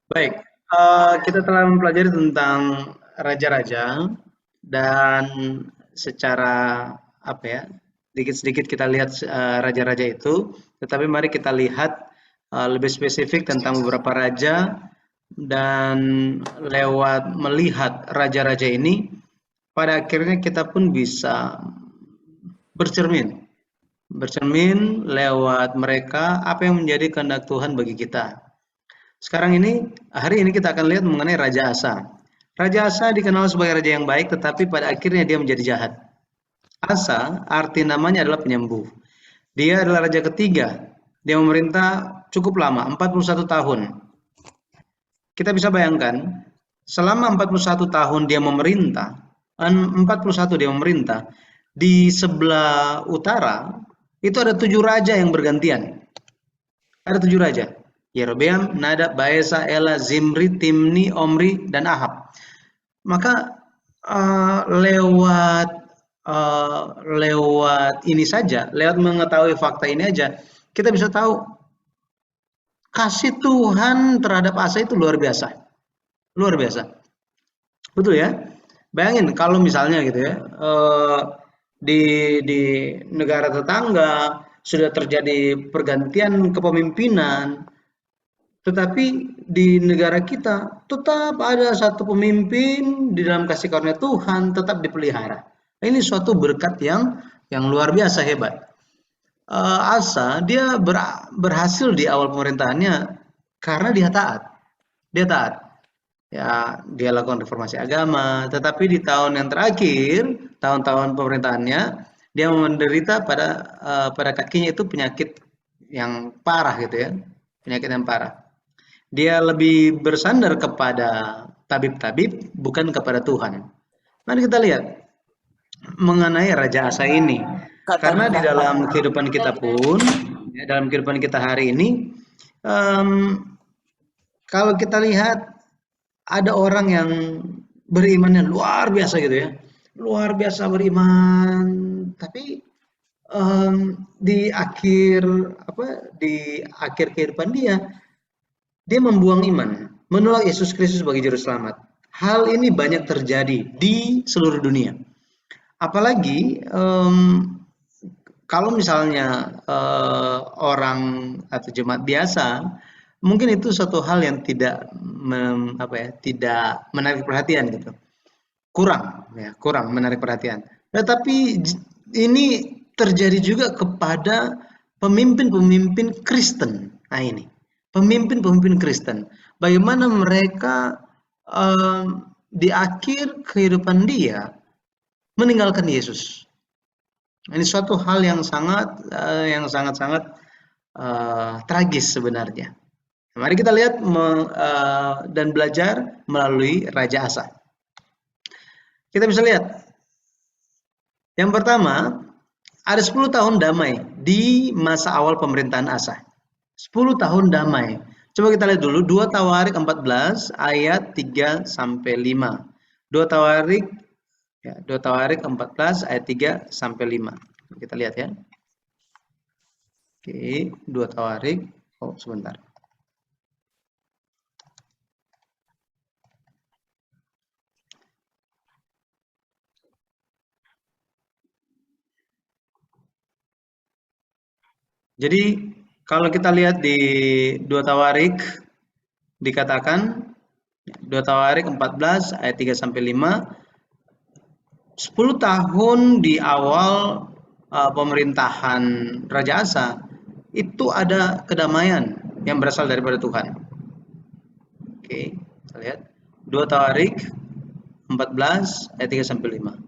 Baik, kita telah mempelajari tentang raja-raja dan secara apa ya, sedikit-sedikit kita lihat raja-raja itu, tetapi mari kita lihat lebih spesifik tentang beberapa raja dan lewat melihat raja-raja ini, pada akhirnya kita pun bisa bercermin, bercermin lewat mereka apa yang menjadi kehendak Tuhan bagi kita. Sekarang ini, hari ini kita akan lihat mengenai Raja Asa. Raja Asa dikenal sebagai raja yang baik, tetapi pada akhirnya dia menjadi jahat. Asa, arti namanya adalah penyembuh. Dia adalah raja ketiga. Dia memerintah cukup lama, 41 tahun. Kita bisa bayangkan, selama 41 tahun dia memerintah, 41 dia memerintah, di sebelah utara, itu ada 7 raja yang bergantian. Ada 7 raja. Yerobeam, Nadab, Baesa, Ela, Zimri, Timni, Omri, dan Ahab. Maka lewat lewat ini saja, lewat mengetahui fakta ini aja, kita bisa tahu kasih Tuhan terhadap Asa itu luar biasa, luar biasa, betul ya? Bayangin kalau misalnya gitu ya, di di negara tetangga sudah terjadi pergantian kepemimpinan, tetapi di negara kita tetap ada satu pemimpin di dalam kasih karunia Tuhan tetap dipelihara. Ini suatu berkat yang luar biasa hebat. Asa dia berhasil di awal pemerintahannya karena dia taat. Dia taat. Ya, dia lakukan reformasi agama, tetapi di tahun yang terakhir, tahun-tahun pemerintahannya, dia menderita pada kakinya itu penyakit yang parah gitu ya. Penyakit yang parah. Dia lebih bersandar kepada tabib-tabib, bukan kepada Tuhan. Mari kita lihat mengenai Raja Asa ini. Karena di dalam kehidupan kita pun, ya, dalam kehidupan kita hari ini, um, kalau kita lihat ada orang yang berimannya luar biasa gitu ya, luar biasa beriman, tapi di akhir kehidupan dia membuang iman, menolak Yesus Kristus sebagai juru selamat. Hal ini banyak terjadi di seluruh dunia. Apalagi kalau misalnya orang atau jemaat biasa, mungkin itu suatu hal yang tidak menarik perhatian gitu. Kurang, ya, kurang menarik perhatian. Tetapi ini terjadi juga kepada pemimpin-pemimpin Kristen. Nah ini, pemimpin-pemimpin Kristen. Bagaimana mereka di akhir kehidupan dia meninggalkan Yesus. Ini suatu hal yang sangat-sangat tragis sebenarnya. Mari kita lihat dan belajar melalui Raja Asa. Kita bisa lihat. Yang pertama, ada 10 tahun damai di masa awal pemerintahan Asa. 10 tahun damai. Coba kita lihat dulu 2 Tawarik 14 ayat 3 sampai 5. 2 Tawarik 14 ayat 3 sampai 5. Kita lihat ya. Oke, 2 Tawarik. Oh, sebentar. Jadi kalau kita lihat di 2 Tawarik dikatakan 2 Tawarik 14 ayat 3 sampai 5, 10 tahun di awal pemerintahan Raja Asa itu ada kedamaian yang berasal daripada Tuhan. Oke, kita lihat 2 Tawarik 14 ayat 3 sampai 5.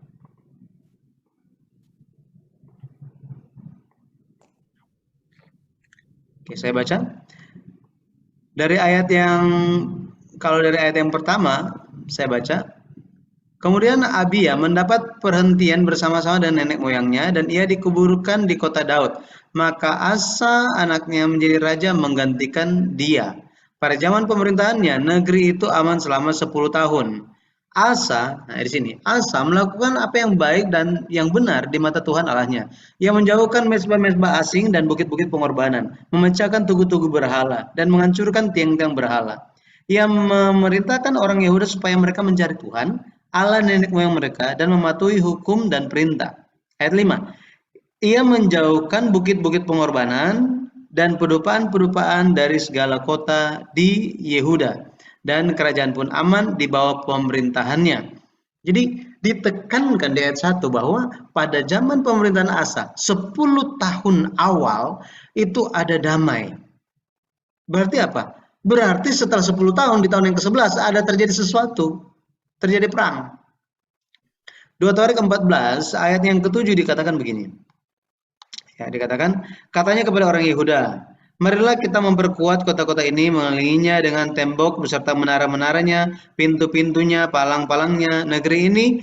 Oke, saya baca. Kalau dari ayat yang pertama, saya baca. Kemudian Abia mendapat perhentian bersama-sama dengan nenek moyangnya dan ia dikuburkan di kota Daud. Maka Asa anaknya menjadi raja menggantikan dia. Pada zaman pemerintahannya, negeri itu aman selama 10 tahun. Asa, nah di sini, Asa melakukan apa yang baik dan yang benar di mata Tuhan Allahnya. Ia menjauhkan mezbah-mezbah asing dan bukit-bukit pengorbanan, memecahkan tugu-tugu berhala, dan menghancurkan tiang-tiang berhala. Ia memerintahkan orang Yehuda supaya mereka mencari Tuhan, Allah nenek moyang mereka, dan mematuhi hukum dan perintah. Ayat 5. Ia menjauhkan bukit-bukit pengorbanan dan pedupaan-pedupaan dari segala kota di Yehuda, dan kerajaan pun aman di bawah pemerintahannya. Jadi ditekankan di ayat 1 bahwa pada zaman pemerintahan Asa, 10 tahun awal itu ada damai. Berarti apa? Berarti setelah 10 tahun, di tahun yang ke-11 ada terjadi sesuatu, terjadi perang. 2 Tawarik 14 ayat yang ke-7 dikatakan begini. Ya, dikatakan, katanya kepada orang Yehuda, marilah kita memperkuat kota-kota ini, mengelilinginya dengan tembok beserta menara-menaranya, pintu-pintunya, palang-palangnya. Negeri ini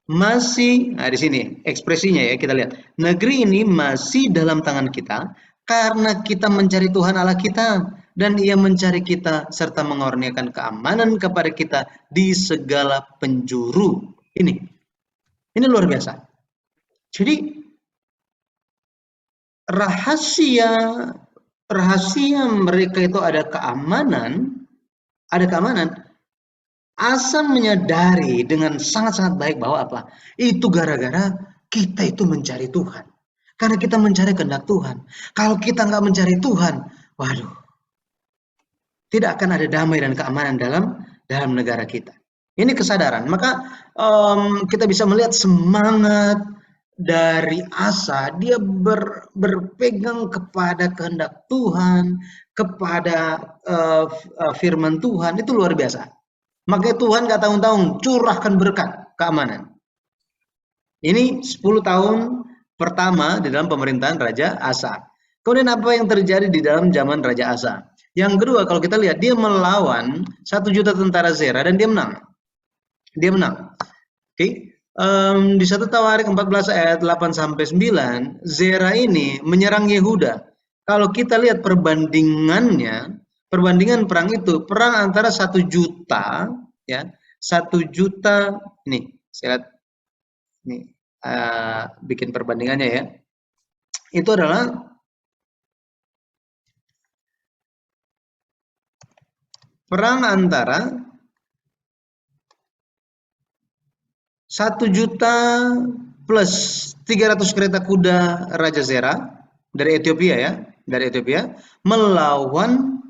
masih, nah di sini ekspresinya ya, kita lihat. Negeri ini masih dalam tangan kita karena kita mencari Tuhan Allah kita, dan Ia mencari kita serta mengurniakan keamanan kepada kita di segala penjuru. Ini luar biasa. Jadi rahasia mereka itu ada keamanan. Asa menyadari dengan sangat-sangat baik bahwa apa? Itu gara-gara kita itu mencari Tuhan. Karena kita mencari kehendak Tuhan. Kalau kita nggak mencari Tuhan, waduh, tidak akan ada damai dan keamanan dalam negara kita. Ini kesadaran. Maka kita bisa melihat semangat dari Asa. Dia berpegang kepada kehendak Tuhan, kepada firman Tuhan. Itu luar biasa. Makanya Tuhan gak tahun-tahun curahkan berkat keamanan. Ini 10 tahun pertama di dalam pemerintahan Raja Asa. Kemudian apa yang terjadi di dalam zaman Raja Asa? Yang kedua, kalau kita lihat, dia melawan 1 juta tentara Zera dan dia menang. Oke. Di 1 Tawarik 14 ayat 8 sampai 9, Zera ini menyerang Yehuda. Kalau kita lihat perbandingan perang itu, perang antara 1 juta, ya, 1 juta, ini, saya lihat, ini, bikin perbandingannya ya, itu adalah perang antara 1 juta plus 300 kereta kuda Raja Zera dari Ethiopia ya, melawan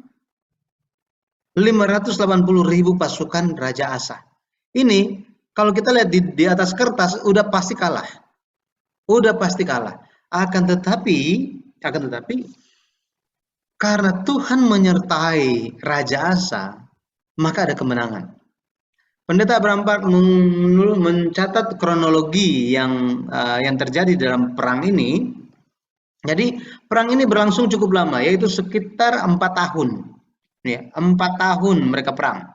580.000 pasukan Raja Asa. Ini kalau kita lihat di atas kertas udah pasti kalah. Akan tetapi karena Tuhan menyertai Raja Asa, maka ada kemenangan. Pendeta Abraham Park mencatat kronologi yang terjadi dalam perang ini. Jadi perang ini berlangsung cukup lama, yaitu sekitar 4 tahun. Ya, 4 tahun mereka perang.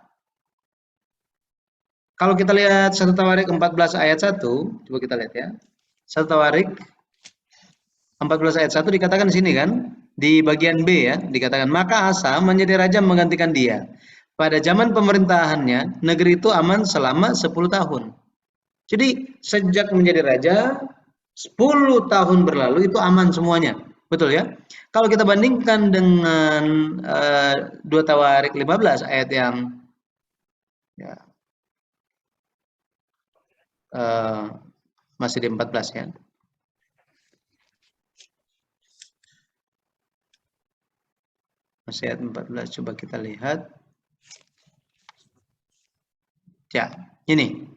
Kalau kita lihat 1 Tawarik 14 ayat 1, coba kita lihat ya. 1 Tawarik 14 ayat 1 dikatakan di sini kan, di bagian B ya, dikatakan, maka Asa menjadi raja menggantikan dia. Pada zaman pemerintahannya, negeri itu aman selama 10 tahun. Jadi sejak menjadi raja, 10 tahun berlalu itu aman semuanya. Betul ya? Kalau kita bandingkan dengan 2 Tawarik 15 ayat yang ya, masih di 14 ya. Masih ayat 14, coba kita lihat. Ya, ini.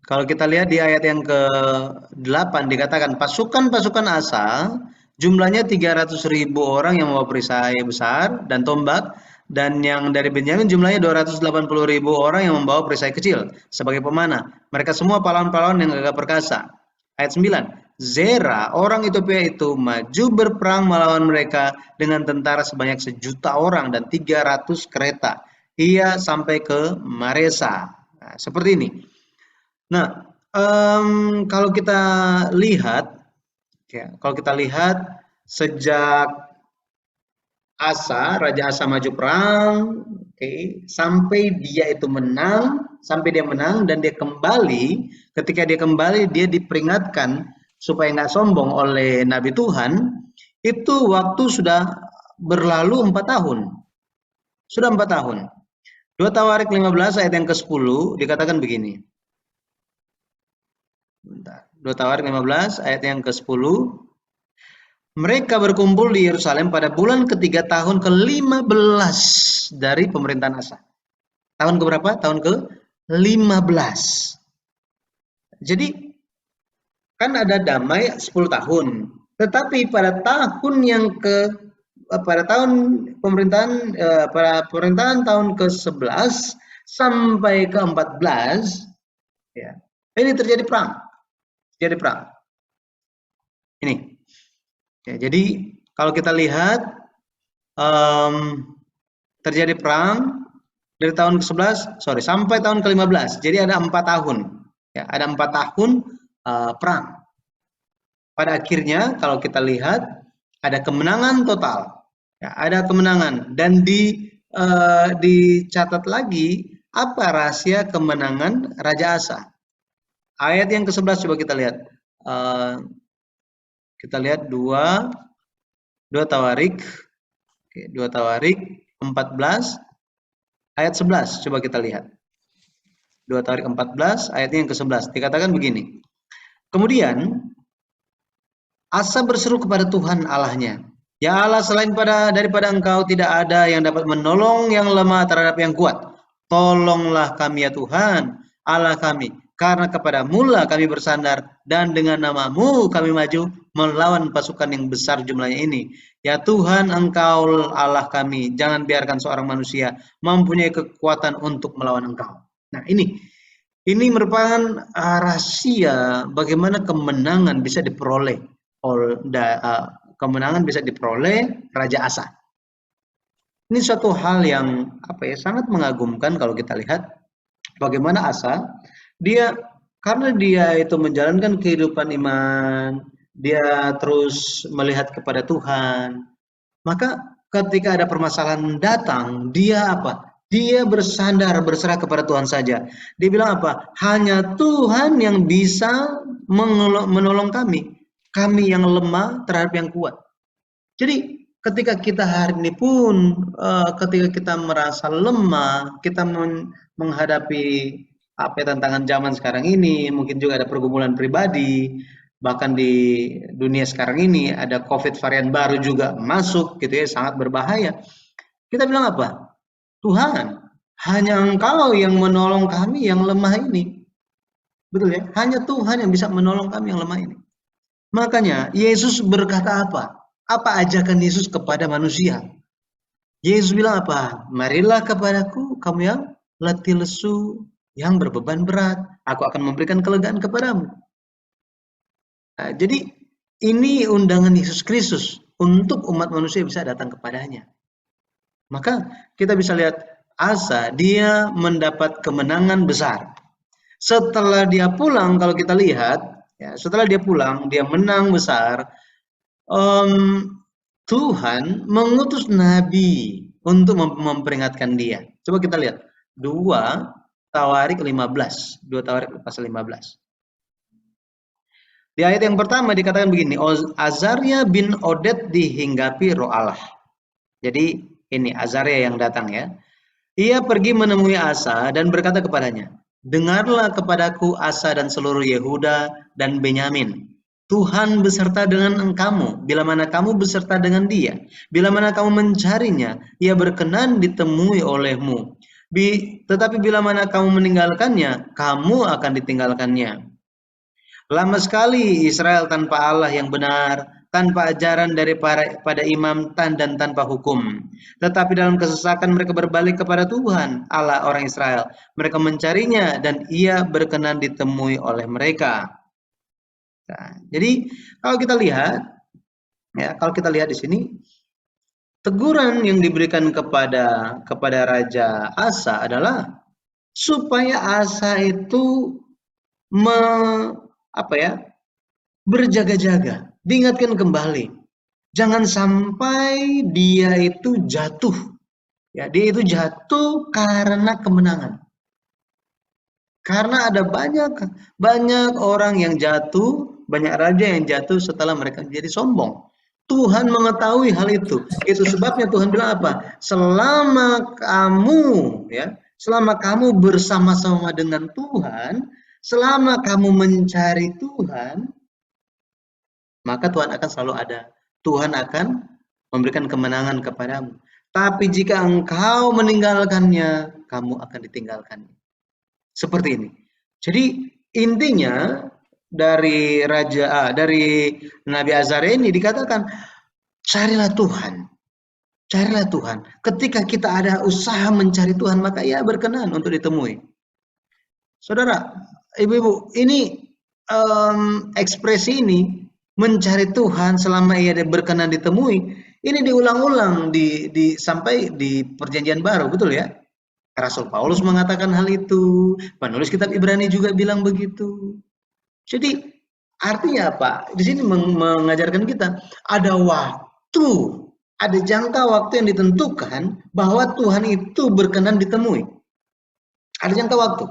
Kalau kita lihat di ayat yang ke-8 dikatakan pasukan-pasukan Asa jumlahnya 300.000 orang yang membawa perisai besar dan tombak, dan yang dari Benyamin jumlahnya 280.000 orang yang membawa perisai kecil sebagai pemanah. Mereka semua pahlawan-pahlawan yang gagah perkasa. Ayat 9. Zera, orang Ethiopia itu maju berperang melawan mereka dengan tentara sebanyak 1 juta orang dan 300 kereta. Ia sampai ke Maresa. Nah, seperti ini. Nah, kalau kita lihat, ya, sejak Raja Asa maju perang, sampai dia menang dan dia kembali. Ketika dia kembali, dia diperingatkan supaya nggak sombong oleh Nabi Tuhan. Itu waktu sudah berlalu 4 tahun. Sudah 4 tahun. 2 Tawarik 15 ayat yang ke-10 dikatakan begini. Bentar. 2 Tawarik 15 ayat yang ke-10. Mereka berkumpul di Yerusalem pada bulan ketiga tahun ke-15 dari pemerintahan Asa. Tahun ke berapa? Tahun ke-15. Jadi kan ada damai 10 tahun. Tetapi pada tahun pemerintahan pada pemerintahan tahun ke-11 sampai ke-14 ya. Ini terjadi perang. Terjadi perang. Ini. Ya, jadi kalau kita lihat terjadi perang dari tahun ke-11 sampai tahun ke-15. Jadi ada 4 tahun. Ya, ada 4 tahun perang. Pada akhirnya kalau kita lihat ada kemenangan total. Ya, ada kemenangan dan dicatat lagi apa rahasia kemenangan Raja Asa. Ayat yang ke-11 coba kita lihat. Kita lihat 2 Tawarik. Oke, 2 Tawarik 14 ayat 11 coba kita lihat. 2 Tawarik 14 ayatnya yang ke-11 dikatakan begini. Kemudian Asa berseru kepada Tuhan Allahnya, "Ya Allah, selain daripada Engkau tidak ada yang dapat menolong yang lemah terhadap yang kuat. Tolonglah kami ya Tuhan, Allah kami, karena kepadamu-lah kami bersandar dan dengan nama-Mu kami maju melawan pasukan yang besar jumlahnya ini. Ya Tuhan, Engkau Allah kami, jangan biarkan seorang manusia mempunyai kekuatan untuk melawan Engkau." Nah, ini merupakan rahasia bagaimana kemenangan bisa diperoleh Raja Asa. Ini suatu hal yang sangat mengagumkan kalau kita lihat bagaimana Asa karena dia itu menjalankan kehidupan iman, dia terus melihat kepada Tuhan. Maka ketika ada permasalahan datang, dia Dia bersandar, berserah kepada Tuhan saja. Dia bilang hanya Tuhan yang bisa menolong kami. Kami yang lemah terhadap yang kuat. Jadi ketika kita hari ini pun, ketika kita merasa lemah, kita menghadapi tantangan zaman sekarang ini, mungkin juga ada pergumulan pribadi, bahkan di dunia sekarang ini ada COVID varian baru juga masuk, gitu ya, sangat berbahaya. Kita bilang Tuhan, hanya Engkau yang menolong kami yang lemah ini. Betul ya? Hanya Tuhan yang bisa menolong kami yang lemah ini. Makanya Yesus berkata Apa ajakan Yesus kepada manusia? Yesus bilang Marilah kepadaku kamu yang letih lesu, yang berbeban berat, aku akan memberikan kelegaan kepadamu. Nah, jadi ini undangan Yesus Kristus untuk umat manusia bisa datang kepadanya. Maka kita bisa lihat Asa, dia mendapat kemenangan besar. Setelah dia pulang, kalau kita lihat, ya, setelah dia pulang, dia menang besar. Tuhan mengutus nabi untuk memperingatkan dia. Coba kita lihat 2 Tawarik 15, 2 Tawarik pasal 15. Di ayat yang pertama dikatakan begini, Azaria bin Oded dihinggapi roh Allah. Jadi ini Azaria yang datang ya. Ia pergi menemui Asa dan berkata kepadanya, "Dengarlah kepadaku Asa dan seluruh Yehuda dan Benyamin. Tuhan beserta dengan kamu, bila mana kamu beserta dengan dia. Bila mana kamu mencarinya, ia berkenan ditemui olehmu. Tetapi bila mana kamu meninggalkannya, kamu akan ditinggalkannya. Lama sekali Israel tanpa Allah yang benar, tanpa ajaran daripada imam dan tanpa hukum. Tetapi dalam kesesakan mereka berbalik kepada Tuhan, Allah orang Israel. Mereka mencarinya dan ia berkenan ditemui oleh mereka." Nah, jadi kalau kita lihat di sini, teguran yang diberikan kepada Raja Asa adalah supaya Asa itu berjaga-jaga, diingatkan kembali. Jangan sampai dia itu jatuh. Ya, dia itu jatuh karena kemenangan. Karena ada banyak orang yang jatuh, banyak raja yang jatuh setelah mereka menjadi sombong. Tuhan mengetahui hal itu. Itu sebabnya Tuhan bilang selama kamu Selama kamu bersama-sama dengan Tuhan, selama kamu mencari Tuhan, maka Tuhan akan selalu ada. Tuhan akan memberikan kemenangan kepadamu. Tapi jika engkau meninggalkannya, kamu akan ditinggalkan. Seperti ini. Jadi intinya dari Nabi Azaria ini dikatakan, carilah Tuhan. Carilah Tuhan. Ketika kita ada usaha mencari Tuhan, maka ia berkenan untuk ditemui. Saudara, ibu-ibu, ini ekspresi ini mencari Tuhan selama ia berkenan ditemui, ini diulang-ulang sampai di Perjanjian Baru, betul ya? Rasul Paulus mengatakan hal itu, penulis kitab Ibrani juga bilang begitu. Jadi artinya apa? Di sini mengajarkan kita ada waktu, ada jangka waktu yang ditentukan bahwa Tuhan itu berkenan ditemui. Ada jangka waktu.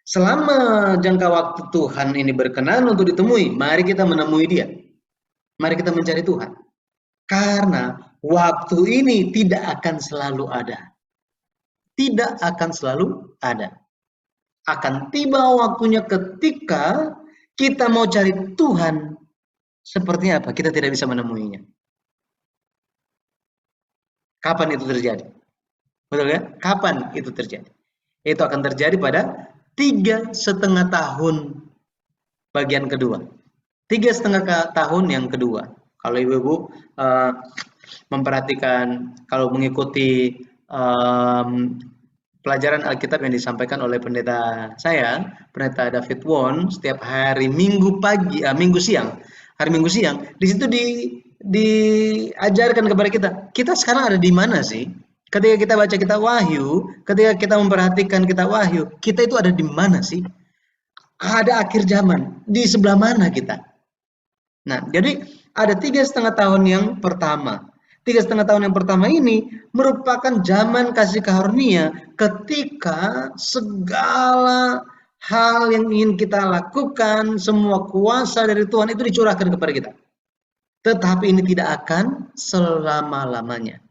Selama jangka waktu Tuhan ini berkenan untuk ditemui, mari kita menemui Dia. Mari kita mencari Tuhan. Karena waktu ini tidak akan selalu ada. Tidak akan selalu ada. Akan tiba waktunya ketika kita mau cari Tuhan, seperti apa? Kita tidak bisa menemuinya. Kapan itu terjadi? Betul ya? Kapan itu terjadi? Itu akan terjadi pada 3,5 tahun bagian kedua. 3,5 tahun yang kedua. Kalau ibu-ibu memperhatikan, kalau mengikuti pelajaran Alkitab yang disampaikan oleh pendeta saya, pendeta David Won, setiap hari Minggu siang, di situ diajarkan kepada kita sekarang ada di mana sih? Ketika kita baca kitab Wahyu, ketika kita memperhatikan kitab Wahyu, kita itu ada di mana sih? Ada akhir zaman, di sebelah mana kita? Nah, jadi ada 3,5 tahun yang pertama. 3,5 tahun yang pertama ini merupakan zaman kasih karunia ketika segala hal yang ingin kita lakukan, semua kuasa dari Tuhan itu dicurahkan kepada kita. Tetapi ini tidak akan selama-lamanya.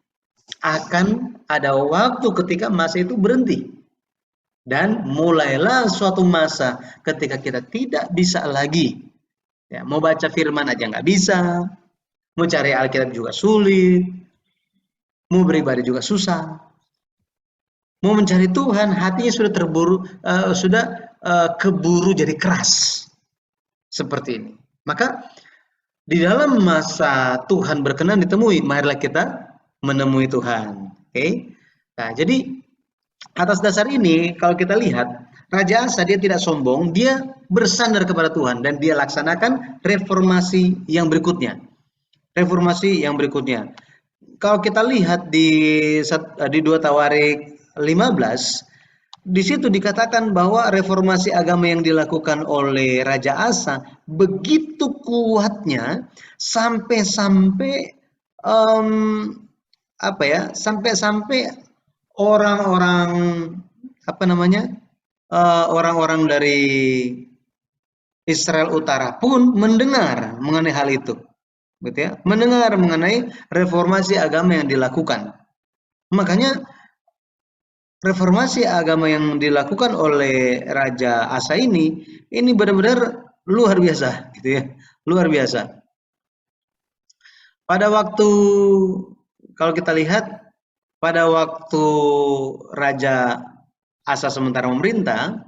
Akan ada waktu ketika masa itu berhenti. Dan mulailah suatu masa ketika kita tidak bisa lagi. Ya, mau baca firman aja nggak bisa. Mau cari Alkitab juga sulit, mau beribadah juga susah, mau mencari Tuhan hatinya sudah keburu jadi keras, seperti ini. Maka di dalam masa Tuhan berkenan ditemui, marilah kita menemui Tuhan. Oke? Nah, jadi atas dasar ini kalau kita lihat Raja Asa dia tidak sombong, dia bersandar kepada Tuhan dan dia laksanakan reformasi yang berikutnya. Kalau kita lihat di 2 Tawarik 15, di situ dikatakan bahwa reformasi agama yang dilakukan oleh Raja Asa begitu kuatnya sampai orang-orang orang-orang dari Israel Utara pun mendengar mengenai hal itu. Gitu ya, mendengar mengenai reformasi agama yang dilakukan. Makanya reformasi agama yang dilakukan oleh Raja Asa ini benar-benar luar biasa, gitu ya, luar biasa. Pada waktu kalau kita lihat pada waktu Raja Asa sementara memerintah,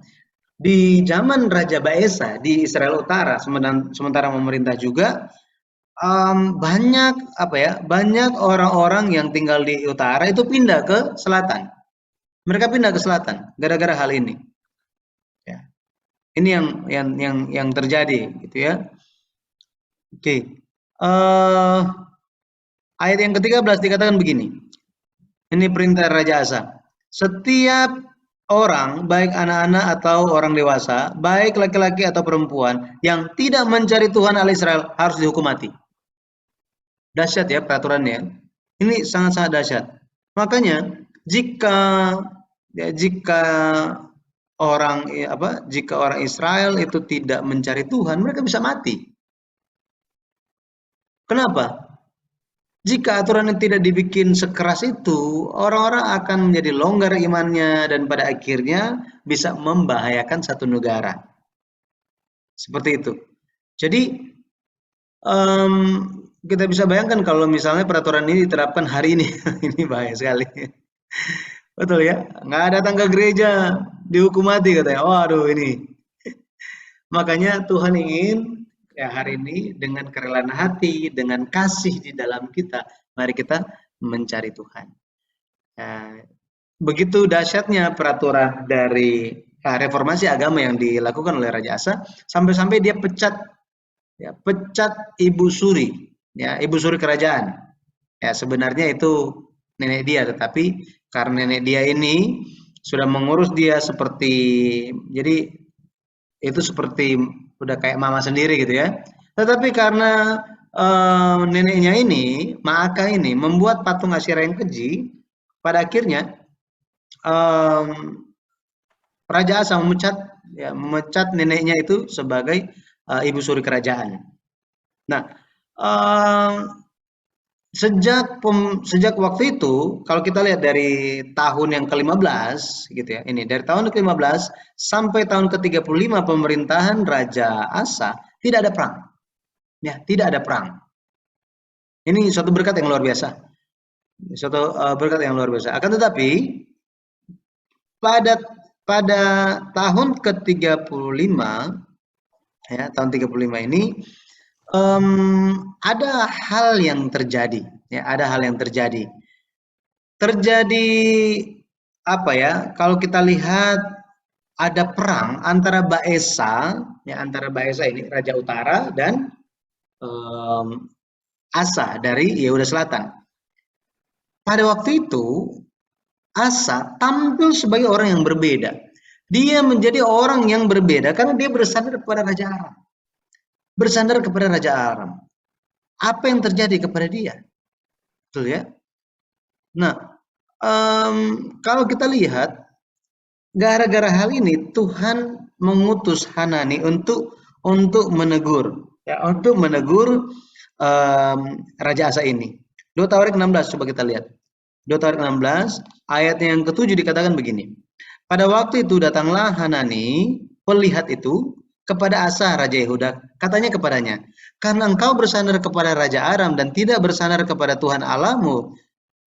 di zaman Raja Baesa di Israel Utara sementara memerintah juga, banyak orang-orang yang tinggal di utara itu pindah ke selatan. Mereka pindah ke selatan gara-gara hal ini. Ya. Ini yang terjadi, gitu ya. Oke. Ayat yang ke-13 dikatakan begini. Ini perintah Raja Asa. Setiap orang, baik anak-anak atau orang dewasa, baik laki-laki atau perempuan, yang tidak mencari Tuhan Allah Israel harus dihukum mati. Dahsyat ya peraturannya. Ini sangat-sangat dahsyat. Makanya jika orang Israel itu tidak mencari Tuhan, mereka bisa mati. Kenapa? Jika aturan yang tidak dibikin sekeras itu, orang-orang akan menjadi longgar imannya dan pada akhirnya bisa membahayakan satu negara. Seperti itu. Jadi, em, kita bisa bayangkan kalau misalnya peraturan ini diterapkan hari ini, ini bahaya sekali. Betul ya? Nggak datang ke gereja, dihukum mati katanya. Waduh ini. Makanya Tuhan ingin ya hari ini dengan kerelaan hati, dengan kasih di dalam kita, mari kita mencari Tuhan. Ya, begitu dahsyatnya peraturan dari reformasi agama yang dilakukan oleh Raja Asa, sampai-sampai dia pecat Ibu Suri, ya Ibu Suri kerajaan. Ya sebenarnya itu nenek dia, tetapi karena nenek dia ini sudah mengurus dia seperti, jadi itu seperti udah kayak mama sendiri gitu ya. Tetapi karena neneknya ini, Maaka ini membuat patung Asyera yang keji, pada akhirnya Raja Asa memecat neneknya itu sebagai ibu suri kerajaan. Nah, sejak waktu itu, kalau kita lihat dari tahun yang ke-15 gitu ya, ini dari tahun ke-15 sampai tahun ke-35 pemerintahan Raja Asa tidak ada perang. Ya, tidak ada perang. Ini suatu berkat yang luar biasa. Suatu berkat yang luar biasa. Akan tetapi pada pada tahun ke-35 ya, tahun 35 ini ada hal yang terjadi, ya, ada hal yang terjadi. Terjadi apa ya? Kalau kita lihat ada perang antara Baesa, ya antara Baesa ini Raja Utara dan Asa dari Yehuda Selatan. Pada waktu itu Asa tampil sebagai orang yang berbeda. Dia menjadi orang yang berbeda karena dia bersandar kepada Raja Aram. Bersandar kepada Raja Aram. Apa yang terjadi kepada dia? Betul ya? Nah, kalau kita lihat, gara-gara hal ini Tuhan mengutus Hanani untuk menegur, ya, untuk menegur Raja Asa ini. 2 Tawarik 16 coba kita lihat. 2 Tawarik 16 ayat yang ke-7 dikatakan begini. Pada waktu itu datanglah Hanani, pelihat itu, kepada Asa Raja Yehuda, katanya kepadanya, karena engkau bersandar kepada Raja Aram dan tidak bersandar kepada Tuhan Allahmu,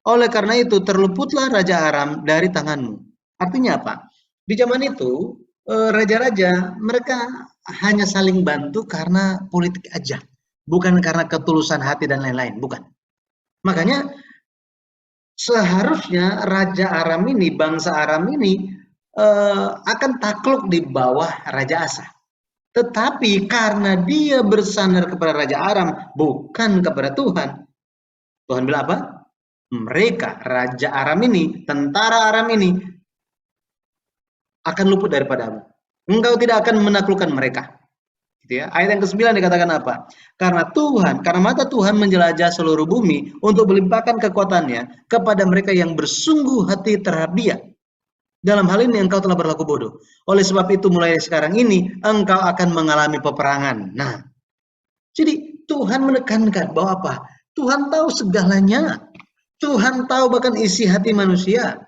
oleh karena itu terluputlah Raja Aram dari tanganmu. Artinya apa? Di zaman itu raja-raja mereka hanya saling bantu karena politik aja, bukan karena ketulusan hati dan lain-lain, bukan. Makanya seharusnya Raja Aram ini, bangsa Aram ini akan takluk di bawah Raja Asa. Tetapi karena dia bersandar kepada Raja Aram, bukan kepada Tuhan. Tuhan bilang apa? Mereka, Raja Aram ini, tentara Aram ini, akan luput daripadamu. Engkau tidak akan menaklukkan mereka. Gitu ya. Ayat yang ke-9 dikatakan apa? Karena mata Tuhan menjelajah seluruh bumi untuk melimpahkan kekuatannya kepada mereka yang bersungguh hati terhadap dia. Dalam hal ini engkau telah berlaku bodoh. Oleh sebab itu mulai sekarang ini engkau akan mengalami peperangan. Nah, jadi Tuhan menekankan bahwa apa? Tuhan tahu segalanya. Tuhan tahu bahkan isi hati manusia.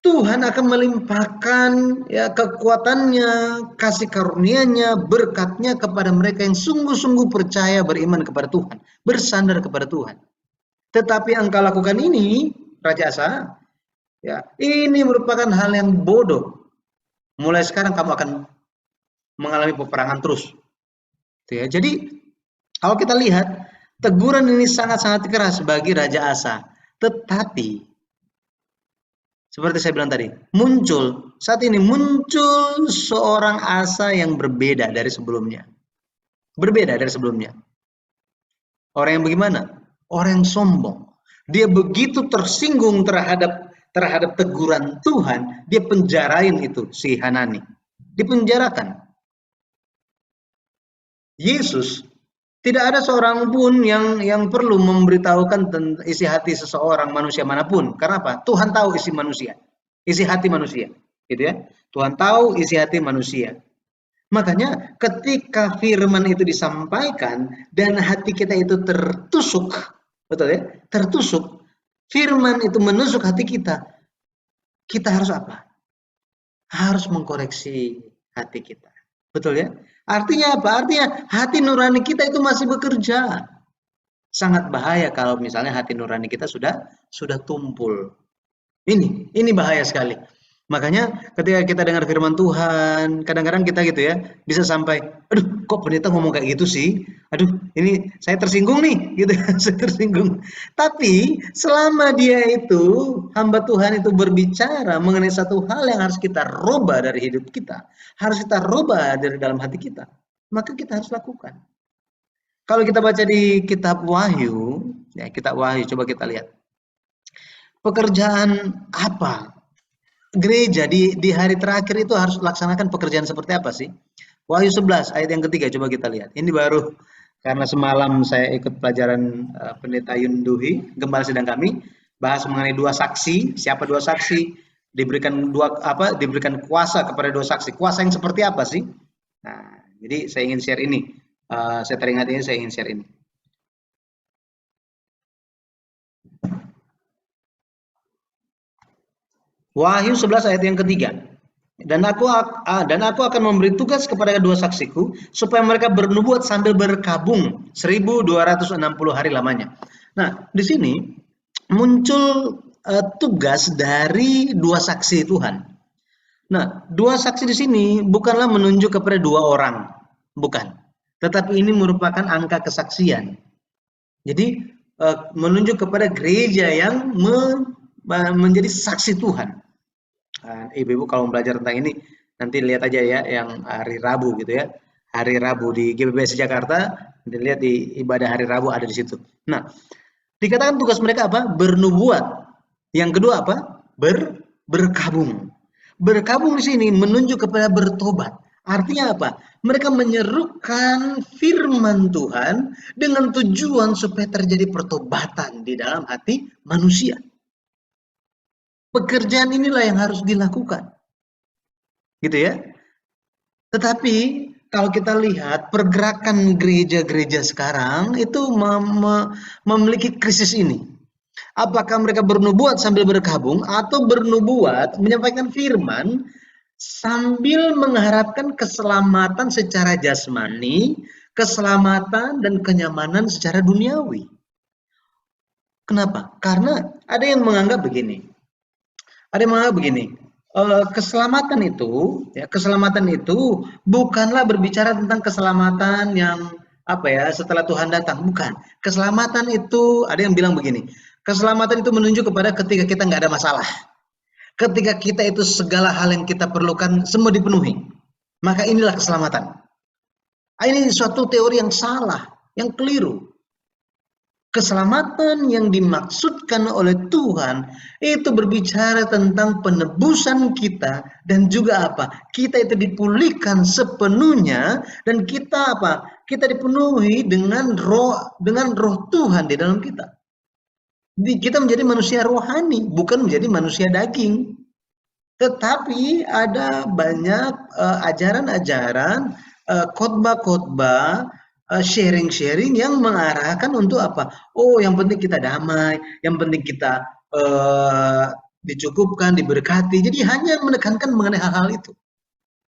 Tuhan akan melimpahkan ya kekuatannya, kasih karunia-Nya, berkat-Nya kepada mereka yang sungguh-sungguh percaya beriman kepada Tuhan, bersandar kepada Tuhan. Tetapi engkau lakukan ini, Raja Asa, ya, ini merupakan hal yang bodoh. Mulai sekarang kamu akan mengalami peperangan terus. Ya, jadi kalau kita lihat teguran ini sangat-sangat keras bagi Raja Asa. Tetapi seperti saya bilang tadi, saat ini muncul seorang Asa yang berbeda dari sebelumnya. Berbeda dari sebelumnya. Orang yang bagaimana? Orang yang sombong. Dia begitu tersinggung terhadap teguran Tuhan, dia penjarain itu si Hanani. Dipenjarakan. Yesus tidak ada seorang pun yang perlu memberitahukan tentang isi hati seseorang manusia manapun. Karena apa? Tuhan tahu isi manusia, isi hati manusia, gitu ya. Tuhan tahu isi hati manusia. Makanya ketika firman itu disampaikan dan hati kita itu tertusuk, betul ya? Tertusuk. Firman itu menusuk hati kita. Kita harus apa? Harus mengkoreksi hati kita. Betul ya? Artinya apa? Artinya hati nurani kita itu masih bekerja. Sangat bahaya kalau misalnya hati nurani kita sudah tumpul. Ini bahaya sekali. Makanya ketika kita dengar firman Tuhan, kadang-kadang kita gitu ya, bisa sampai, aduh kok pendeta ngomong kayak gitu sih? Aduh, ini saya tersinggung nih, gitu, saya tersinggung. Tapi selama dia itu, hamba Tuhan itu berbicara mengenai satu hal yang harus kita rubah dari hidup kita, harus kita rubah dari dalam hati kita, maka kita harus lakukan. Kalau kita baca di kitab Wahyu, ya kitab Wahyu, coba kita lihat. Pekerjaan apa gereja di hari terakhir itu harus laksanakan pekerjaan seperti apa sih? Wahyu 11 ayat yang ketiga, coba kita lihat. Ini baru karena semalam saya ikut pelajaran Pendeta Yunduhi, Gembala Sidang kami, bahas mengenai dua saksi. Siapa dua saksi? Diberikan kuasa kepada dua saksi. Kuasa yang seperti apa sih? Nah, jadi saya ingin share ini. Saya teringat ini, saya ingin share ini. Wahyu 11 ayat yang ketiga. Dan aku akan memberi tugas kepada dua saksiku supaya mereka bernubuat sambil berkabung 1260 hari lamanya. Nah, di sini muncul tugas dari dua saksi Tuhan. Nah, dua saksi di sini bukanlah menunjuk kepada dua orang, bukan. Tetapi ini merupakan angka kesaksian. Jadi menunjuk kepada gereja yang menjadi saksi Tuhan. Ibu-ibu kalau belajar tentang ini nanti lihat aja ya yang hari Rabu gitu ya. Hari Rabu di GBBS Jakarta, dilihat di ibadah hari Rabu ada di situ. Nah, dikatakan tugas mereka apa? Bernubuat. Yang kedua apa? Berkabung. Berkabung di sini menunjuk kepada bertobat. Artinya apa? Mereka menyerukan firman Tuhan dengan tujuan supaya terjadi pertobatan di dalam hati manusia. Pekerjaan inilah yang harus dilakukan. Gitu ya. Tetapi kalau kita lihat pergerakan gereja-gereja sekarang itu memiliki krisis ini. Apakah mereka bernubuat sambil berkabung atau bernubuat menyampaikan firman sambil mengharapkan keselamatan secara jasmani, keselamatan dan kenyamanan secara duniawi. Kenapa? Karena ada yang menganggap begini. Keselamatan itu bukanlah berbicara tentang keselamatan yang setelah Tuhan datang, bukan. Keselamatan itu ada yang bilang begini. Keselamatan itu menunjuk kepada ketika kita nggak ada masalah. Ketika kita itu segala hal yang kita perlukan semua dipenuhi. Maka inilah keselamatan. Ini suatu teori yang salah, yang keliru. Keselamatan yang dimaksudkan oleh Tuhan itu berbicara tentang penebusan kita dan juga kita itu dipulihkan sepenuhnya dan kita kita dipenuhi dengan roh Tuhan di dalam kita. Kita menjadi manusia rohani, bukan menjadi manusia daging. Tetapi ada banyak ajaran-ajaran, khotbah-khotbah, sharing-sharing yang mengarahkan untuk Oh, yang penting kita damai, yang penting kita dicukupkan, diberkati. Jadi hanya menekankan mengenai hal-hal itu.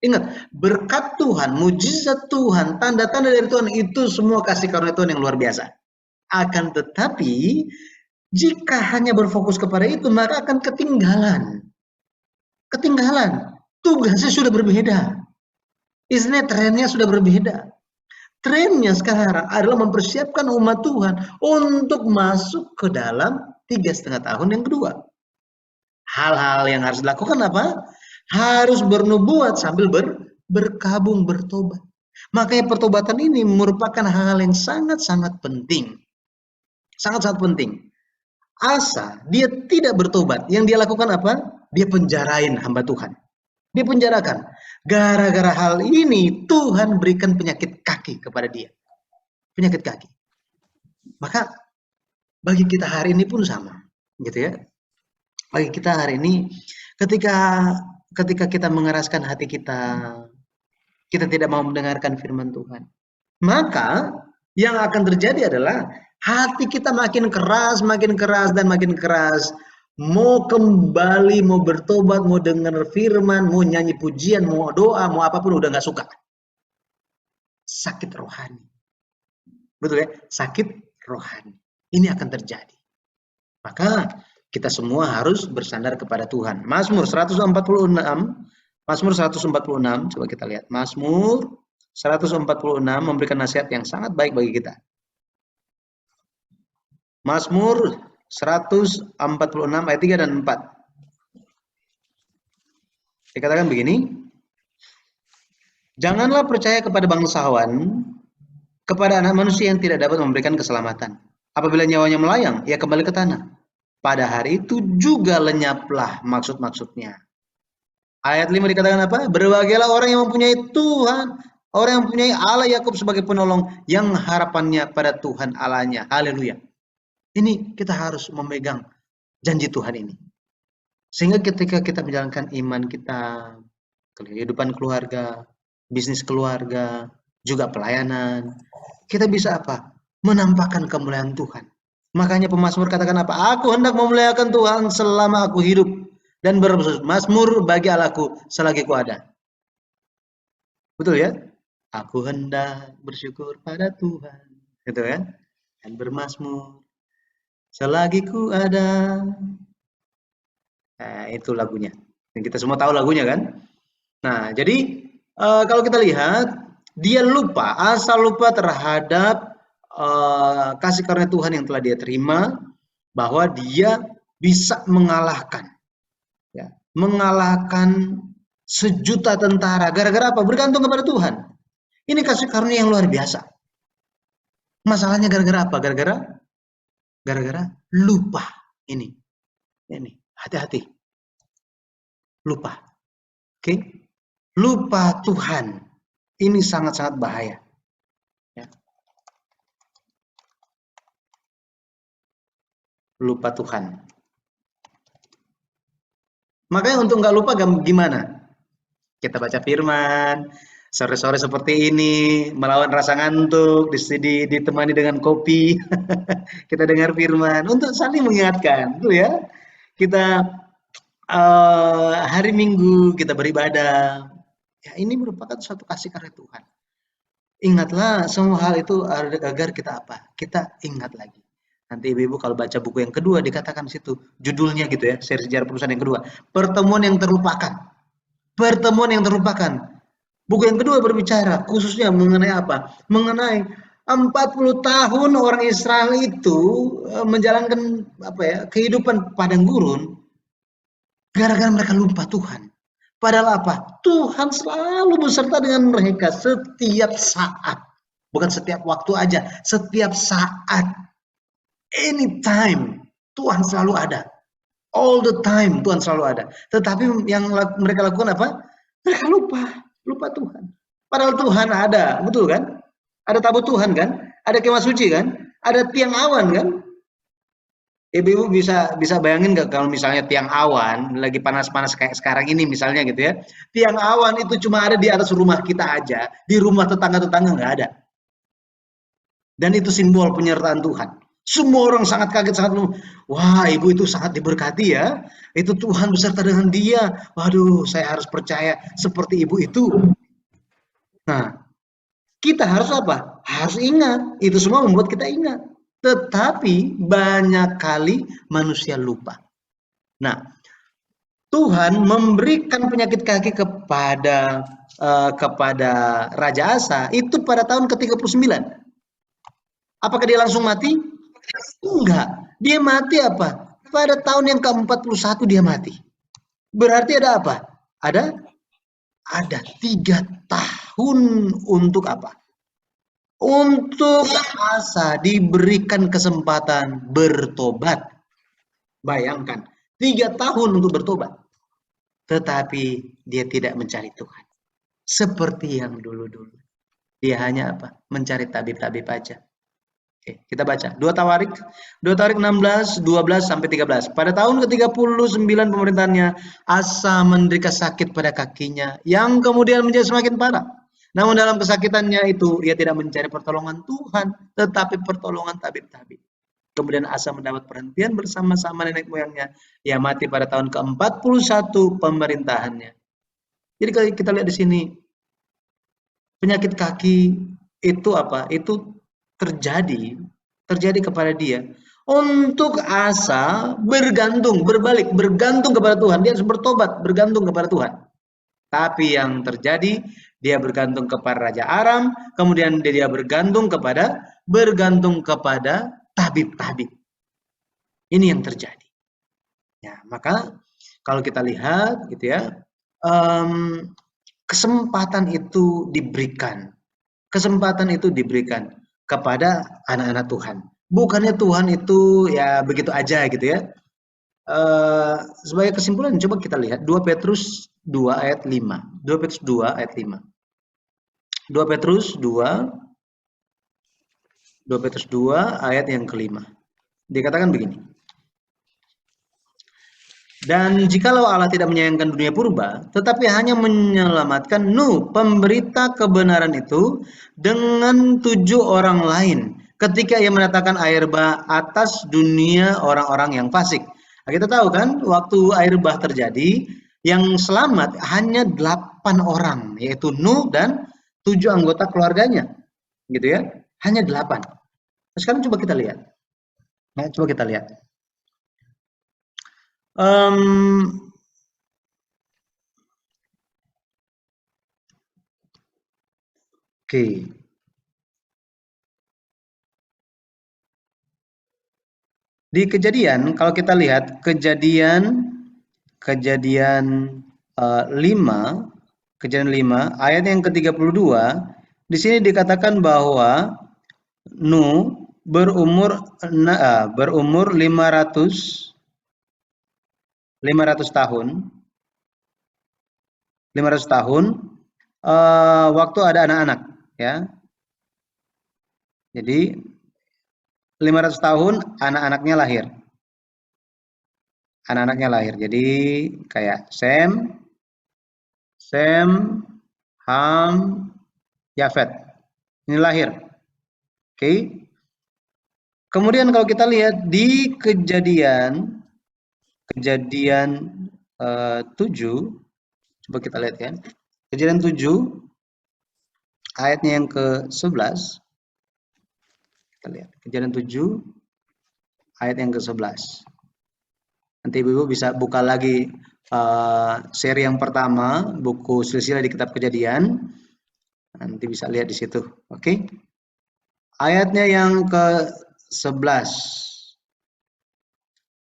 Ingat, berkat Tuhan, mujizat Tuhan, tanda-tanda dari Tuhan itu semua kasih karunia Tuhan yang luar biasa. Akan tetapi, jika hanya berfokus kepada itu, maka akan ketinggalan. Tugasnya sudah berbeda. Istilahnya trennya sudah berbeda. Trennya sekarang adalah mempersiapkan umat Tuhan untuk masuk ke dalam 3,5 tahun yang kedua. Hal-hal yang harus dilakukan apa? Harus bernubuat sambil berkabung, bertobat. Makanya pertobatan ini merupakan hal yang sangat-sangat penting. Sangat-sangat penting. Asa dia tidak bertobat, yang dia lakukan apa? Dia penjarain hamba Tuhan. Dia penjarakan. Gara-gara hal ini Tuhan berikan penyakit kaki kepada dia. Penyakit kaki. Maka bagi kita hari ini pun sama, gitu ya. Bagi kita hari ini ketika kita mengeraskan hati kita kita tidak mau mendengarkan firman Tuhan. Maka yang akan terjadi adalah hati kita makin keras, dan makin keras. Mau kembali, mau bertobat, mau dengar firman, mau nyanyi pujian, mau doa, mau apapun udah nggak suka. Sakit rohani. Betul ya? Sakit rohani. Ini akan terjadi. Maka kita semua harus bersandar kepada Tuhan. Mazmur 146, coba kita lihat. Mazmur 146 memberikan nasihat yang sangat baik bagi kita. Mazmur 146 ayat 3 dan 4. Dikatakan begini, janganlah percaya kepada bangsawan, kepada anak manusia yang tidak dapat memberikan keselamatan. Apabila nyawanya melayang, ia kembali ke tanah. Pada hari itu juga lenyaplah maksud-maksudnya. Ayat 5 dikatakan apa? Berbahagialah orang yang mempunyai Tuhan, orang yang mempunyai Allah Yakub sebagai penolong, yang harapannya pada Tuhan Allahnya. Haleluya. Ini kita harus memegang janji Tuhan ini. Sehingga ketika kita menjalankan iman kita, kehidupan keluarga, bisnis keluarga, juga pelayanan, kita bisa apa? Menampakkan kemuliaan Tuhan. Makanya pemazmur katakan apa? Aku hendak memuliakan Tuhan selama aku hidup dan bermazmur bagi Allahku selagi ku ada. Betul ya? Aku hendak bersyukur pada Tuhan, gitu kan? Dan bermazmur selagi ku ada. Nah, itu lagunya. Dan kita semua tahu lagunya kan? Nah, jadi kalau kita lihat, dia lupa, asal lupa terhadap kasih karunia Tuhan yang telah dia terima, bahwa dia bisa mengalahkan, ya, mengalahkan sejuta tentara. Gara-gara apa? Bergantung kepada Tuhan. Ini kasih karunia yang luar biasa. Masalahnya gara-gara apa? Gara-gara lupa. Ini hati-hati. Lupa. Oke? Lupa Tuhan. Ini sangat-sangat bahaya. Ya. Lupa Tuhan. Makanya untuk nggak lupa gimana? Kita baca firman, sore-sore seperti ini, melawan rasa ngantuk, ditemani dengan kopi, kita dengar firman, untuk saling mengingatkan, tuh ya. Kita hari Minggu kita beribadah, ya ini merupakan suatu kasih karunia Tuhan. Ingatlah semua hal itu agar kita apa? Kita ingat lagi. Nanti ibu-ibu kalau baca buku yang kedua dikatakan situ, judulnya gitu ya, seri sejarah perusahaan yang kedua, pertemuan yang terlupakan. Pertemuan yang terlupakan. Buku yang kedua berbicara khususnya mengenai apa? Mengenai 40 tahun orang Israel itu menjalankan apa ya, kehidupan padang gurun gara-gara mereka lupa Tuhan. Padahal apa? Tuhan selalu beserta dengan mereka setiap saat. Bukan setiap waktu aja, setiap saat. Anytime Tuhan selalu ada. All the time Tuhan selalu ada. Tetapi yang mereka lakukan apa? Mereka lupa Tuhan. Padahal Tuhan ada, betul kan? Ada tabut Tuhan kan? Ada kemah suci kan? Ada tiang awan kan? Ibu bisa bayangin nggak kalau misalnya tiang awan lagi panas-panas kayak sekarang ini misalnya gitu ya. Tiang awan itu cuma ada di atas rumah kita aja, di rumah tetangga-tetangga nggak ada. Dan itu simbol penyertaan Tuhan. Semua orang sangat kaget, wah ibu itu sangat diberkati ya. Itu Tuhan beserta dengan dia. Waduh, saya harus percaya seperti ibu itu. Nah, kita harus apa? Harus ingat. Itu semua membuat kita ingat. Tetapi banyak kali manusia lupa. Nah, Tuhan memberikan penyakit kaki kepada Raja Asa itu pada tahun ke-39. Apakah dia langsung mati? Enggak. Dia mati apa? Pada tahun yang ke-41 dia mati. Berarti ada apa? Ada 3 tahun untuk apa? Untuk Asa diberikan kesempatan bertobat. Bayangkan, 3 tahun untuk bertobat. Tetapi dia tidak mencari Tuhan. Seperti yang dulu-dulu. Dia hanya apa? Mencari tabib-tabib aja. Oke, kita baca. 2 Tawarik 16, 12 sampai 13. Pada tahun ke-39 pemerintahannya, Asa menderita sakit pada kakinya yang kemudian menjadi semakin parah. Namun dalam kesakitannya itu ia tidak mencari pertolongan Tuhan, tetapi pertolongan tabib-tabib. Kemudian Asa mendapat perhentian bersama-sama nenek moyangnya. Ia mati pada tahun ke-41 pemerintahannya. Jadi kalau kita lihat di sini, penyakit kaki itu apa? Itu terjadi kepada dia. Untuk Asa bergantung, berbalik, bergantung kepada Tuhan. Dia harus bertobat, bergantung kepada Tuhan. Tapi yang terjadi, dia bergantung kepada Raja Aram, kemudian dia bergantung kepada tabib-tabib. Ini yang terjadi. Ya, maka kalau kita lihat gitu ya, kesempatan itu diberikan. Kesempatan itu diberikan kepada anak-anak Tuhan. Bukannya Tuhan itu ya begitu aja gitu ya. Sebagai kesimpulan coba kita lihat 2 Petrus 2 ayat 5. 2 Petrus 2 ayat 5. 2 Petrus 2 2 Petrus 2 ayat yang kelima. Dikatakan begini. Dan jikalau Allah tidak menyayangkan dunia purba, tetapi hanya menyelamatkan Nuh, pemberita kebenaran itu, dengan 7 orang lain, ketika ia mendatangkan air bah atas dunia orang-orang yang fasik. Nah, kita tahu kan, waktu air bah terjadi, yang selamat hanya 8 orang, yaitu Nuh dan 7 anggota keluarganya, gitu ya, hanya 8. Nah, sekarang coba kita lihat. Nah, coba kita lihat. Oke. Di Kejadian, kalau kita lihat Kejadian 5, Kejadian 5 ayat yang ke-32, di sini dikatakan bahwa Nuh berumur 500 tahun. 500 tahun waktu ada anak-anak ya. Jadi 500 tahun anak-anaknya lahir. Anak-anaknya lahir. Jadi kayak Sem, Ham, Yafet. Ini lahir. Oke. Kemudian kalau kita lihat di Kejadian 7, coba kita lihat ya. Kejadian 7 ayatnya yang ke-11. Kita lihat. Kejadian 7 ayat yang ke-11. Nanti Ibu bisa buka lagi seri yang pertama, buku silsilah di kitab Kejadian. Nanti bisa lihat di situ. Oke. Ayatnya yang ke-11.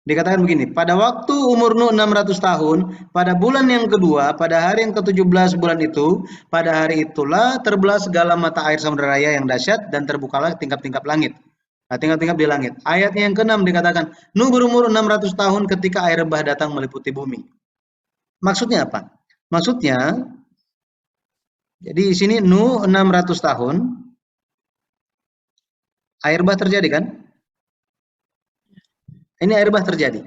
Dikatakan begini, pada waktu umur Nuh 600 tahun, pada bulan yang kedua, pada hari yang ke-17 bulan itu, pada hari itulah terbelah segala mata air samudera raya yang dahsyat dan terbukalah tingkap-tingkap langit. Nah, tingkap-tingkap di langit. Ayatnya yang ke-6 dikatakan, Nuh berumur 600 tahun ketika air bah datang meliputi bumi. Maksudnya apa? Maksudnya, jadi di sini Nuh 600 tahun, air bah terjadi kan? Ini air bah terjadi.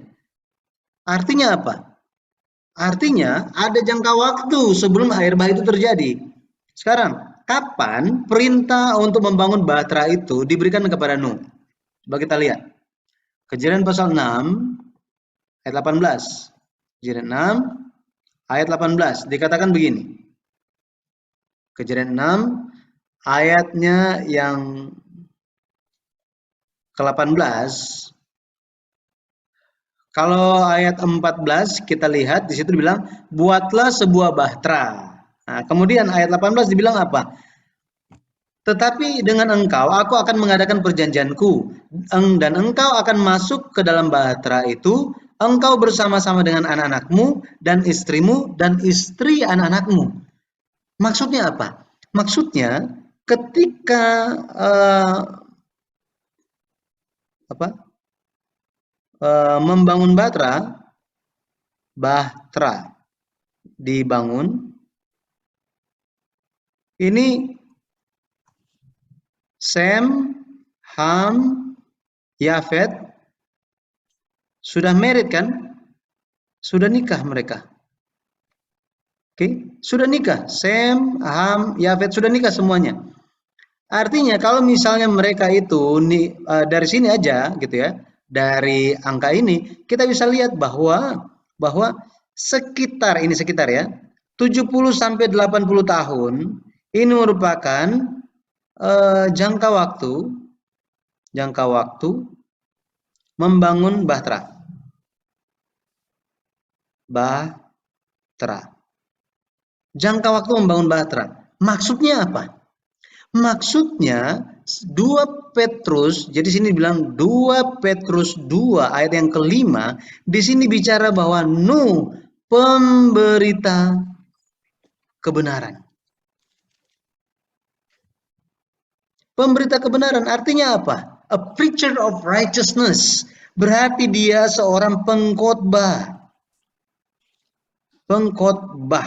Artinya apa? Artinya ada jangka waktu sebelum air bah itu terjadi. Sekarang, kapan perintah untuk membangun bahtera itu diberikan kepada Nuh? Coba kita lihat. Kejadian pasal 6 ayat 18. Kejadian 6 ayat 18 dikatakan begini. Kejadian 6 ayatnya yang ke-18. Kalau ayat 14 kita lihat di situ dibilang buatlah sebuah bahtera. Nah, kemudian ayat 18 dibilang apa? Tetapi dengan engkau aku akan mengadakan perjanjianku dan engkau akan masuk ke dalam bahtera itu, engkau bersama-sama dengan anak-anakmu dan istrimu dan istri anak-anakmu. Maksudnya apa? Maksudnya ketika membangun bahtera dibangun, ini Sem, Ham, Yafet sudah married kan? Sudah nikah mereka. Oke? sudah nikah. Sem, Ham, Yafet sudah nikah semuanya. Artinya kalau misalnya mereka itu dari sini aja gitu ya, dari angka ini kita bisa lihat bahwa sekitar ya 70 sampai 80 tahun ini merupakan jangka waktu membangun Bahtera. Jangka waktu membangun Bahtera. Maksudnya apa? Maksudnya 2 Petrus, jadi sini bilang 2 Petrus 2 ayat yang kelima, di sini bicara bahwa Nuh pemberita kebenaran. Pemberita kebenaran artinya apa? A preacher of righteousness. Berarti dia seorang pengkhotbah. Pengkhotbah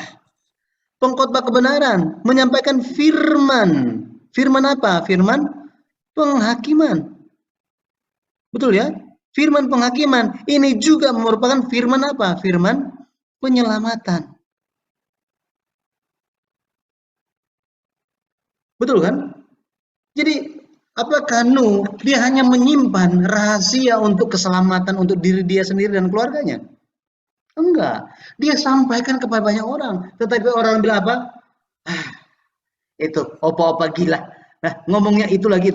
kebenaran, menyampaikan firman. Firman apa? Firman penghakiman. Betul ya? Firman penghakiman. Ini juga merupakan firman apa? Firman penyelamatan. Betul kan? Jadi apakah Nuh dia hanya menyimpan rahasia untuk keselamatan untuk diri dia sendiri dan keluarganya? Enggak. Dia sampaikan kepada banyak orang. Tetapi orang bilang apa? Ah, itu opa-opa gila. Nah, ngomongnya itu lagi.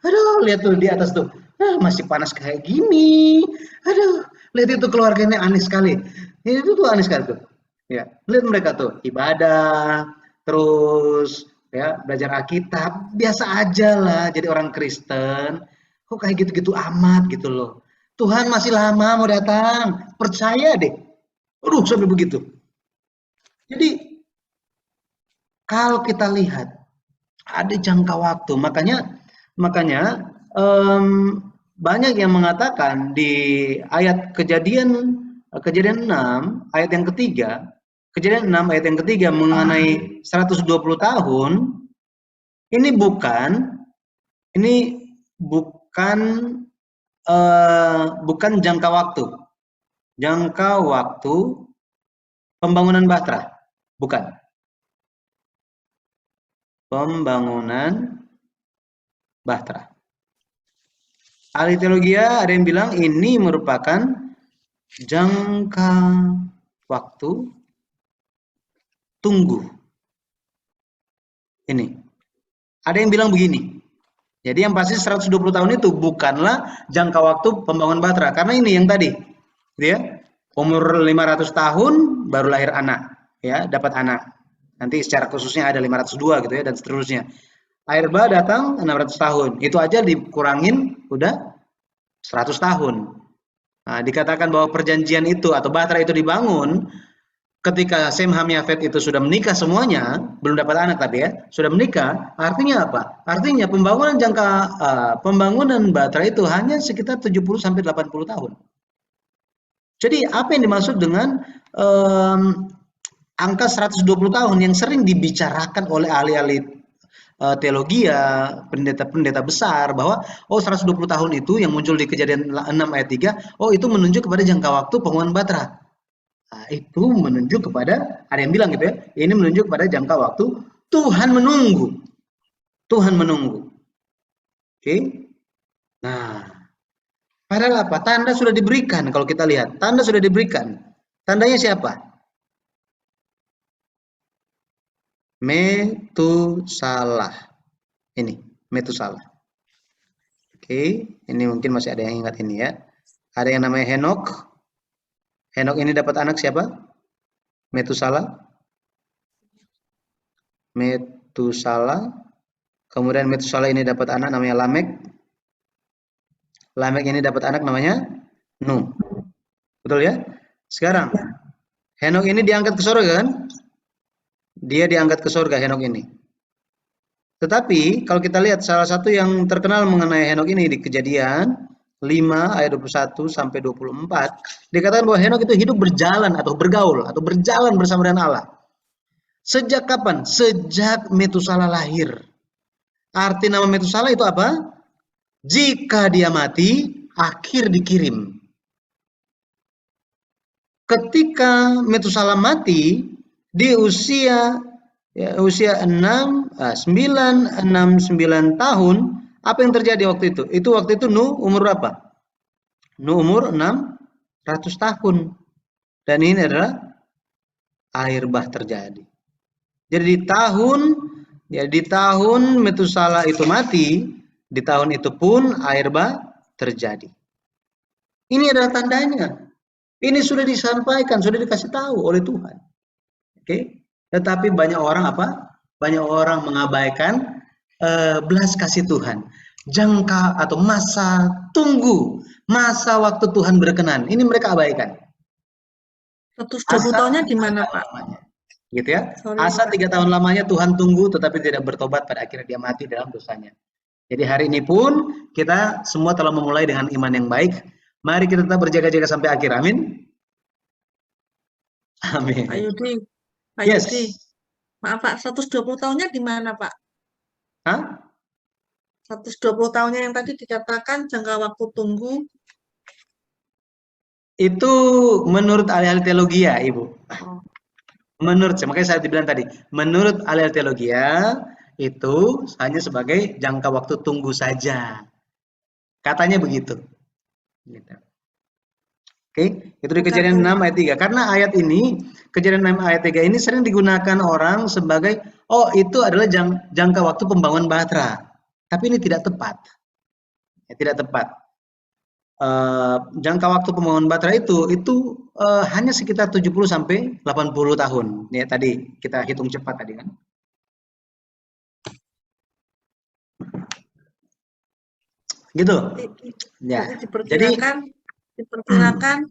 Aduh, lihat tuh di atas tuh. Masih panas kayak gini. Aduh, lihat itu keluarganya aneh sekali. Itu tuh aneh sekali tuh. Ya, lihat mereka tuh ibadah, terus ya belajar Alkitab, biasa aja lah jadi orang Kristen. Kok kayak gitu-gitu amat gitu loh. Tuhan masih lama mau datang, percaya deh. Aduh, sampai begitu. Jadi kalau kita lihat ada jangka waktu, makanya banyak yang mengatakan di ayat kejadian 6 ayat yang ketiga, kejadian 6 ayat yang ketiga mengenai 120 tahun, ini bukan jangka waktu pembangunan Bahtera, bukan. Pembangunan Bahtera. Ahli teologi ada yang bilang ini merupakan jangka waktu tunggu. Ini. Ada yang bilang begini. Jadi yang pasti 120 tahun itu bukanlah jangka waktu pembangunan Bahtera. Karena ini yang tadi. Ya, umur 500 tahun baru lahir anak. Ya, dapat anak. Nanti secara khususnya ada 502 gitu ya dan seterusnya. Air bah datang 600 tahun. Itu aja dikurangin udah 100 tahun. Nah, dikatakan bahwa perjanjian itu atau Bahtera itu dibangun ketika Sem, Ham, Yafet itu sudah menikah semuanya, belum dapat anak tapi ya, sudah menikah, artinya apa? Artinya pembangunan Bahtera itu hanya sekitar 70 sampai 80 tahun. Jadi apa yang dimaksud dengan angka 120 tahun yang sering dibicarakan oleh ahli-ahli teologi ya, pendeta-pendeta besar bahwa 120 tahun itu yang muncul di Kejadian 6 ayat 3, itu menunjuk kepada jangka waktu pembangunan Bahtera. Nah, itu menunjuk kepada, ada yang bilang gitu ya, ini menunjuk kepada jangka waktu Tuhan menunggu. Tuhan menunggu. Oke. Nah, padahal apa? Tanda sudah diberikan kalau kita lihat. Tanda sudah diberikan. Tandanya siapa? Metusalah. Ini, Metusalah. Oke, ini mungkin masih ada yang ingat ini ya. Ada yang namanya Henok. Henok ini dapat anak siapa? Metusalah. Kemudian Metusalah ini dapat anak namanya Lamek. Lamek ini dapat anak namanya Nuh. Betul ya? Sekarang Henok ini diangkat ke surga kan? Dia diangkat ke surga Henok ini. Tetapi kalau kita lihat salah satu yang terkenal mengenai Henok ini di Kejadian 5 ayat 21 sampai 24, dikatakan bahwa Henok itu hidup berjalan atau bergaul atau berjalan bersama dengan Allah. Sejak kapan? Sejak Metusalah lahir. Arti nama Metusalah itu apa? Jika dia mati, akhir dikirim. Ketika Metusalah mati, di usia usia 9 tahun, apa yang terjadi waktu itu? Waktu itu Nuh umur berapa? Nuh umur 600 tahun. Dan ini adalah air bah terjadi. Jadi di tahun Metusala itu mati, di tahun itu pun air bah terjadi. Ini adalah tandanya. Ini sudah disampaikan, sudah dikasih tahu oleh Tuhan. Oke. Tetapi banyak orang apa? Banyak orang mengabaikan belas kasih Tuhan. Jangka atau masa tunggu, masa waktu Tuhan berkenan. Ini mereka abaikan. 120 tahunnya di mana, Pak? Lamanya. Gitu ya. Sorry, Asa Pak. 3 tahun lamanya Tuhan tunggu tetapi tidak bertobat, pada akhirnya dia mati dalam dosanya. Jadi hari ini pun kita semua telah memulai dengan iman yang baik. Mari kita tetap berjaga-jaga sampai akhir. Amin. Amin. Pak Yudi, Pak Yes. Yudi. Maaf, Pak, 120 tahunnya di mana, Pak? Hah? 120 tahunnya yang tadi dikatakan jangka waktu tunggu. Itu menurut ahli-ahli teologi ya, Ibu. Oh. Menurut, makanya saya bilang tadi, menurut ahli-ahli teologi ya, itu hanya sebagai jangka waktu tunggu saja. Katanya begitu. Gitu. Oke, itu di Kejadian 6 ayat 3. Karena ayat ini, Kejadian 6 ayat 3 ini sering digunakan orang sebagai, oh itu adalah jangka waktu pembangunan Bahtera. Tapi ini tidak tepat. Ya, tidak tepat. Jangka waktu pembangunan Bahtera itu hanya sekitar 70 sampai 80 tahun. Ya, tadi kita hitung cepat tadi kan. Gitu. Ya. Jadi diperkirakan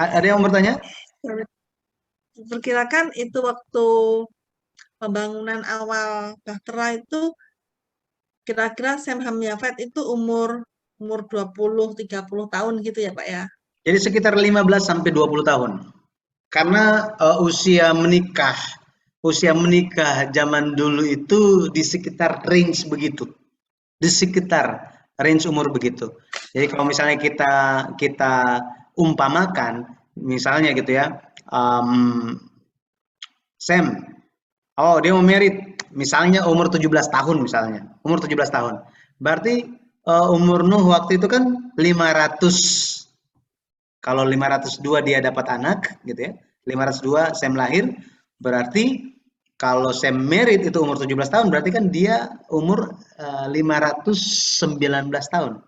ada yang mau bertanya? Diperkirakan itu waktu pembangunan awal Bahtera itu kira-kira Sem Ham Yafet itu umur 20-30 tahun gitu ya, Pak ya. Jadi sekitar 15 sampai 20 tahun. Karena usia menikah zaman dulu itu di sekitar range begitu. Di sekitar range umur begitu. Jadi kalau misalnya kita umpamakan, misalnya gitu ya, Sam, oh dia mau merit, misalnya umur 17 tahun misalnya, umur 17 tahun. Berarti umur Nuh waktu itu kan 500, kalau 502 dia dapat anak gitu ya, 502 Sam lahir, berarti kalau Sam merit itu umur 17 tahun, berarti kan dia umur 519 tahun.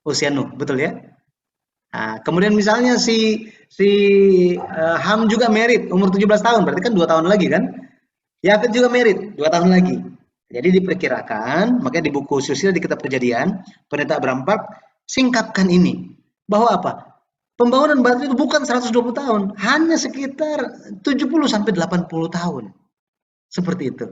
Usia Nuh, betul ya? Nah, kemudian misalnya si Ham juga merit umur 17 tahun, berarti kan 2 tahun lagi kan? Yafet juga merit 2 tahun lagi. Jadi diperkirakan, makanya di buku Susila di Kitab Kejadian, Pendeta Abraham Park singkapkan ini. Bahwa apa? Pembangunan Bahtera itu bukan 120 tahun, hanya sekitar 70 sampai 80 tahun. Seperti itu.